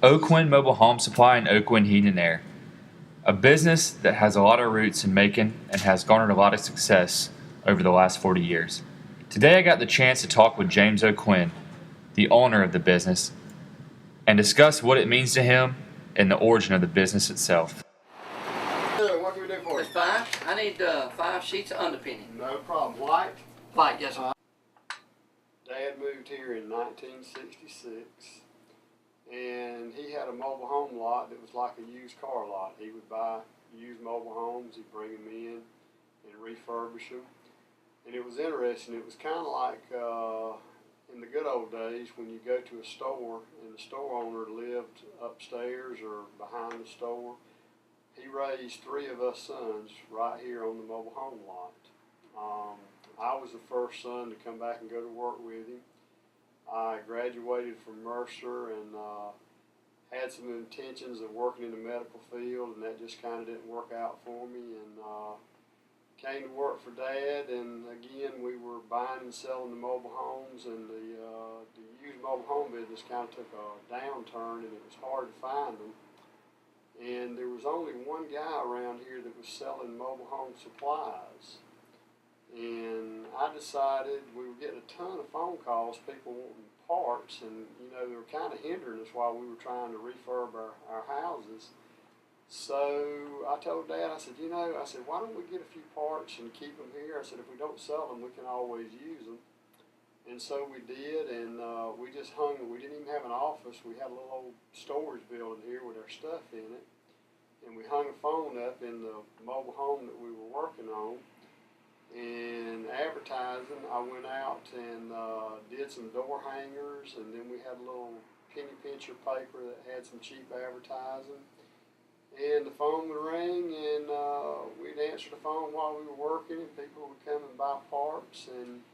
O'Quinn Mobile Home Supply and O'Quinn Heating and Air, a business that has a lot of roots in Macon and has garnered a lot of success over the last 40 years. Today I got the chance to talk with James O'Quinn, the owner of the business, and discuss what it means to him and the origin of the business itself. What can we do for you? There's 5. I need 5 sheets of underpinning. No problem. White? White, yes, sir. Dad moved here in 1966, and he had a mobile home lot that was like a used car lot. He would buy used mobile homes, he'd bring them in and refurbish them. And it was interesting. It was kind of like in the good old days when you go to a store and the store owner lived upstairs or behind the store. He raised 3 of us sons right here on the mobile home lot. I was the first son to come back and go to work with him. I graduated from Mercer and had some intentions of working in the medical field, and that just kind of didn't work out for me. And came to work for Dad, and again we were buying and selling the mobile homes, and the used mobile home business kind of took a downturn, and it was hard to find them. And there was only one guy around here that was selling mobile home supplies. And I decided, we were getting a ton of phone calls, people wanting parts, and they were kind of hindering us while we were trying to refurb our houses. So I told Dad, I said, why don't we get a few parts and keep them here? I said, if we don't sell them, we can always use them. And so we did, and we just hung. We didn't even have an office. We had a little old storage building here with our stuff in it. And we hung a phone up in the mobile home that we were working on. And advertising, I went out and did some door hangers, and then we had a little penny pincher paper that had some cheap advertising. And the phone would ring, and we'd answer the phone while we were working, and people would come and buy parts. And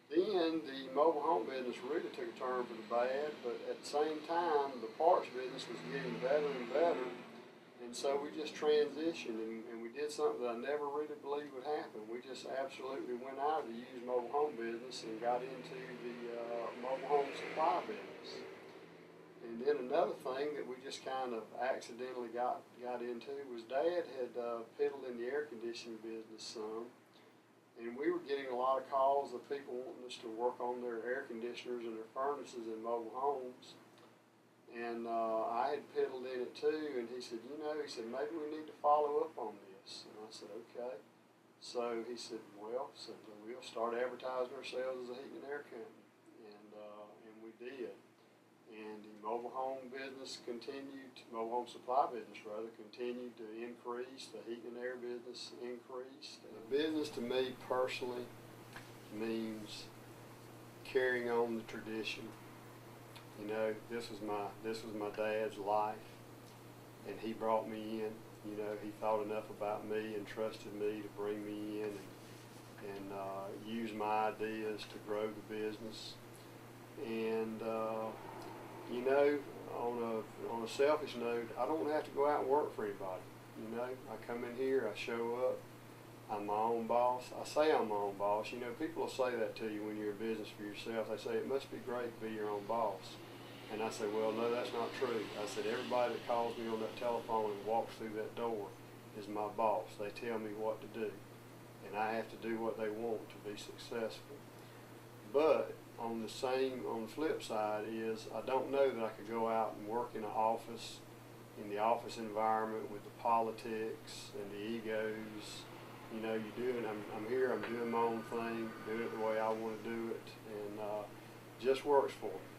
then the mobile home business really took a turn for the bad, but at the same time, the parts business was getting better and better. And so we just transitioned, and we did something that I never really believed would happen. We just absolutely went out of the used mobile home business and got into the mobile home supply business. And then another thing that we just kind of accidentally got into was Dad had piddled in the air conditioning business some, and we were getting a lot of calls of people wanting us to work on their air conditioners and their furnaces in mobile homes. And I had piddled in it too, and he said, maybe we need to follow up on this. And I said, okay. So he said, we'll start advertising ourselves as a heating and air company. And we did. And the mobile home supply business continued to increase. The heating and air business increased. And the business to me personally means carrying on the tradition. This was my dad's life, and he brought me in. He thought enough about me and trusted me to bring me in and use my ideas to grow the business. And on a selfish note, I don't have to go out and work for anybody. I come in here, I show up. I'm my own boss. I say I'm my own boss. People will say that to you when you're in business for yourself. They say, it must be great to be your own boss. And I say, well, no, that's not true. I said, everybody that calls me on that telephone and walks through that door is my boss. They tell me what to do. And I have to do what they want to be successful. But on the flip side is, I don't know that I could go out and work in the office environment with the politics and the egos. I'm here, I'm doing my own thing, doing it the way I want to do it, and just works for me.